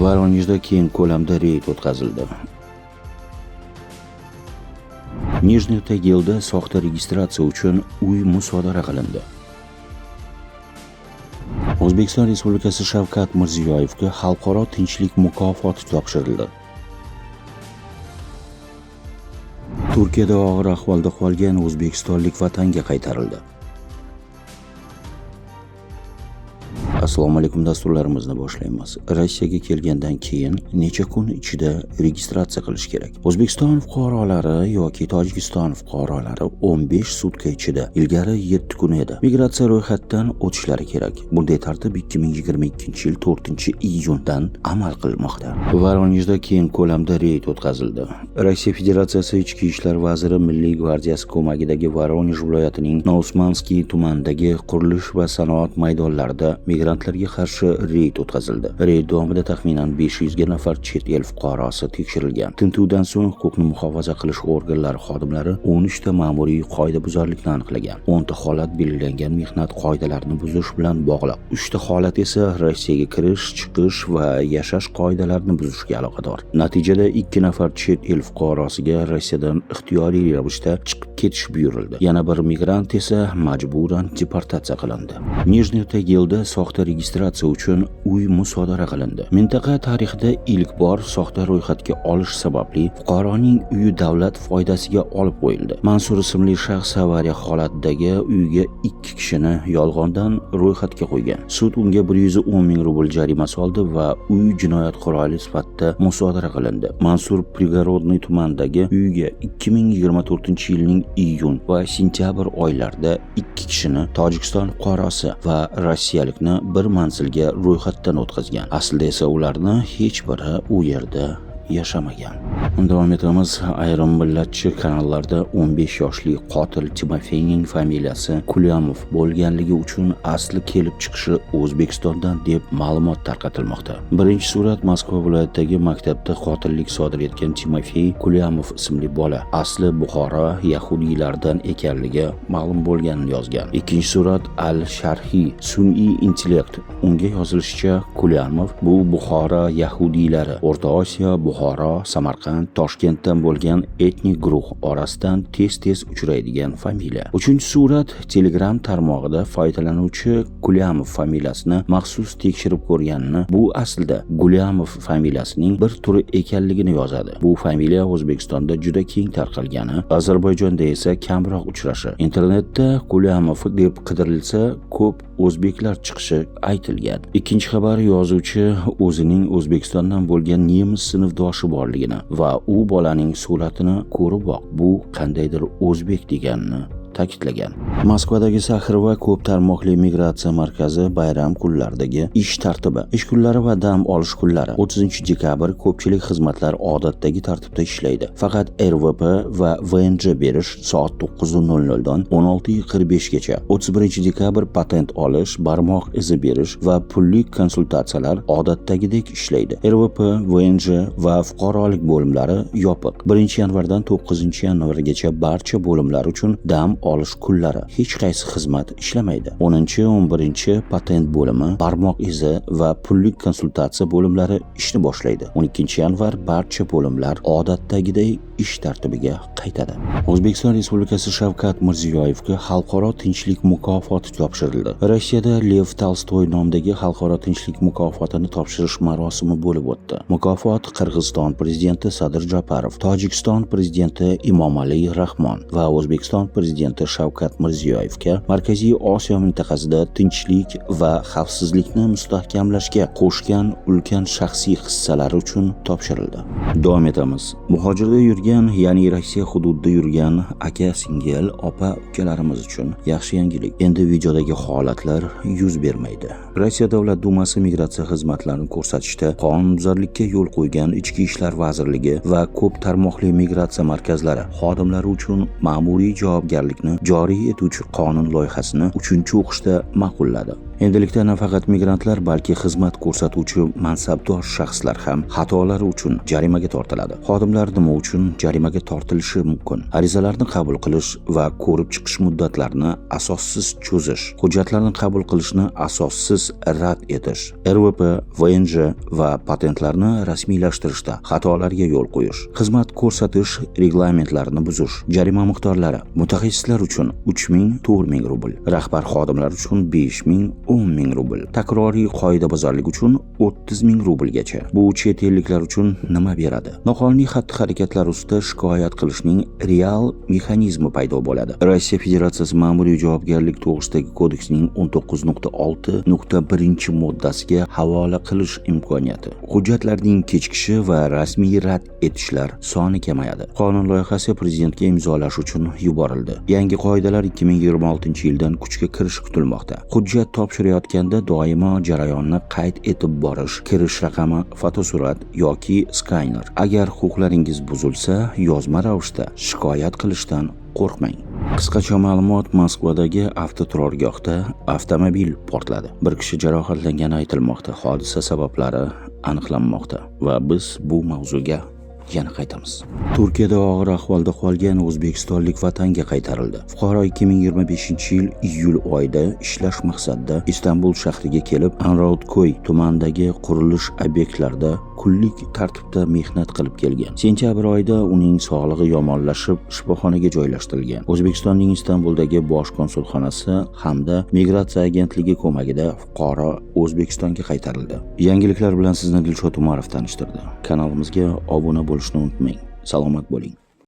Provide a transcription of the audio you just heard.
Voronejda keng ko'lamda reyd o'tkazildi. Nijniy Tagilda soxta registratsiya uchun uy musodara qilindi. O'zbekiston Respublikasi Shavkat Mirziyoyevga xalqaro tinchlik mukofoti topshirildi. Turkiyada og'ir ahvolda qolgan o'zbekistonlik vatanga qaytarildi. Assalomu alaykum, dasturlarimizni boshlaymiz. Rossiyaga kelgandan keyin necha kun ichida registratsiya qilish kerak? O'zbekiston fuqarolari yoki Tojikiston fuqarolari 15 sutka ichida, ilgari 7 kun edi, migratsiya ro'yxatdan o'tishlari kerak. Bunday tartib 2022-yil 4-iyundan amal qilmoqda. Voronejda keng ko'lamda reyd o'tkazildi. Rossiya Federatsiyasi Ichki ishlar vaziri Milliy gvardiyasi ko'magidagi Voronej viloyatining Nousmanskiy tumanidagi qurilish va sanoat maydonlarida migrantlarga qarshi reyd o'tkazildi. Reyd davomida taxminan 500 ga nafar chet el fuqarosi tekshirilgan. Tintuvdan so'ng huquqni muhofaza qilish organlari xodimlari 13 ta ma'muriy qoidabuzarlikni aniqlagan. 10 ta holat belgilangan mehnat qoidalarini buzish bilan bog'liq. 3 ta holat esa Rossiyaga kirish, chiqish va yashash qoidalarini buzishga aloqador. Natijada 2 nafar chet el fuqarosiga Rossiyadan ixtiyoriy ravishda chiqib ketish buyurildi. Yana bir migrant esa majburan deportatsiya qilindi. Nijniy Tagilda soxta registratsiya uchun uy musodara qilindi. Mintaqa tarixida ilk bor soxta ro'yxatga olish sababli fuqaroning uyi davlat foydasiga olib qo'yildi. Mansur ismli shaxs avariya holatidagi uyga 2 kishini yolg'ondan ro'yxatga qo'ygan. Sud unga 110 ming rubl jarima soldi va uy jinoyat quroli sifatida musodara qilindi. Mansur Prigorodniy tumanidagi uyga 2024-yilning iyun va sentyabr oylarida 2 kishini Tojikiston fuqarosi va rossiyalikni bir manzilga ro'yxatdan o'tkazgan. Aslida esa ularni hech biri u yerda yashamagan. Davom etamiz. Ayrim millatchi kanallarda 15 yoshli qotil Timofeyning familiyasi Kulyamov bo'lganligi uchun asli kelib chiqishi O'zbekistondan deb ma'lumot tarqatilmoqda. Birinchi surat Moskva viloyatidagi maktabda qotillik sodir etgan Timofey Kulyamov ismli bola asli Buxoro yahudiylaridan ekanligi ma'lum bo'lganini yozgan. Ikkinchi surat Al-Sharhiy sun'iy intellekt. Unga yozilishicha Kulyamov bu Buxoro yahudiylari, O'rta Osiyo, Buxoro, Samarqand, Toshkentdan bo'lgan etnik guruh orasidan tez-tez uchraydigan familiya. Uchinchi surat Telegram tarmog'ida foydalanuvchi Kulyamov familiyasini maxsus tekshirib ko'rganini, bu aslida Gulyamov familiyasining bir turi ekanligini yozadi. Bu familiya O'zbekistonda juda keng tarqalgani, Ozarbayjonda esa kamroq uchrashi. Internetda Kulyamov deb qidirilsa, ko'p o'zbeklar chiqishi aytilgan. Ikkinchi xabar yozuvchi o'zining O'zbekistondan bo'lgan nemis sinfdoshi borligini va u bolaning suratini ko'riboq bu qandaydir o'zbek deganini ta'kidlagan. Moskvadagi Saxir va ko'p tarmoqli migratsiya markazi bayram kunlaridagi ish tartibi, ish kunlari va dam olish kunlari. 30-dekabr ko'pchilik xizmatlar odatdagi tartibda ishlaydi. Faqat RVP va VNJ berish soat 9:00 dan 16:45 gacha. 31-dekabr patent olish, barmoq izi berish va pullik konsultatsiyalar odatdagidek ishlaydi. RVP, VNJ va fuqarolik bo'limlari yopiq. 1-yanvardan 9-yanvargacha barcha bo'limlar uchun dam olish kunlari hech qaysi xizmat ishlamaydi. 10-11 patent bo'limi, barmoq izi va pullik konsultatsiya bo'limlari ishni boshlaydi. 12-yanvar barcha bo'limlar odatdagidek ish tartibiga qaytadi. O'zbekiston Respublikasi Shavkat Mirziyoyevga xalqaro tinchlik mukofoti topshirildi. Rossiyada Lev Tolstoy nomidagi xalqaro tinchlik mukofotini topshirish marosimi bo'lib o'tdi. Mukofot Qirg'iziston prezidenti Sadir Japarov, Tojikiston prezidenti Emomali Rahmon va O'zbekiston prezidenti Shavkat Mirziyoyevga Markaziy Osiyo mintaqasida tinchlik va xavfsizlikni mustahkamlashga qo'shgan ulkan shaxsiy hissalari uchun topshirildi. Davom etamiz. Muhojirda yurgan, ya'ni Rossiya hududida yurgan aka-singil, opa-ukalarimiz uchun yaxshi yangilik. Endi videodagi holatlar yuz bermaydi. Rossiya Davlat Dumasi migratsiya xizmatlarini ko'rsatishda qonunbuzarlikka yo'l qo'ygan Ichki ishlar vazirligi va ko'p tarmoqli migratsiya markazlari xodimlari uchun ma'muriy javobgarlikni joriy etuvchi qonun loyihasini 3-o'qishda ma'qulladi. Endilikda nafaqat migrantlar, balki xizmat ko'rsatuvchi mansabdor shaxslar ham xatolari uchun jarimaga tortiladi. Xodimlar nima uchun jarimaga tortilishi mumkin? Arizalarni qabul qilish va ko'rib chiqish muddatlarini asossiz cho'zish, hujjatlarni qabul qilishni asossiz rad etish, RVP, VNJ va patentlarni rasmiylashtirishda xatolarga yo'l qo'yish, xizmat ko'rsatish reglamentlarini buzish, jarima miqdorlari mutaxassislar uchun 3000-4000 rubl, rahbar xodimlar uchun 5000-10000 rubl, takroriy qoidabuzarlik uchun 30000 rublgacha. Bu chet elliklar uchun nima beradi? Noqonuniy xatti-harakatlar ustida shikoyat qilishning real mexanizmi paydo bo'ladi. Rossiya Federatsiyasi ma'muriy javobgarlik to'g'risidagi kodeksning 19.6.1 moddasiga havola qilish imkoniyati. Hujjatlarning kechikishi va rasmiy rad etishlar soni kamayadi. Qonun loyihasi prezidentga imzolash uchun yuborildi. Yangi qoidalar 2026-yildan kuchga kirishi kutilmoqda. Hujjat topshirayotganda doimo jarayonni qayd etib borish, kirish raqami, fotosurat yoki skaner. Agar huquqlaringiz buzilsa, yozma ravishda shikoyat qilishdan qo'rqmang. Qisqacha ma'lumot: Moskvadagi avtoturargohda avtomobil portladi. Bir kishi jarohatlangani aytilmoqda. Hodisa sabablari aniqlanmoqda va biz bu mavzuga yana qaytamiz. Turkiyada og'ir ahvolda qolgan o'zbekistonlik vatanga qaytarildi. Fuqaro 2025-yil iyul oyida ishlash maqsadida Istanbul shahriga kelib, Anrautkoy tumanidagi qurilish obyektlarida kunlik tartibda mehnat qilib kelgan. Sentyabr oyida uning sog'lig'i yomonlashib, shifoxonaga joylashtirilgan. O'zbekistonning Istanbuldagi bosh konsulxonasi hamda migratsiya agentligi ko'magida fuqaro O'zbekistonga qaytarildi. Yangiliklar bilan sizni Dilshod Umarov tanishtirdi. Kanalimizga obuna bo'lishni unutmang. Salomat bo'ling.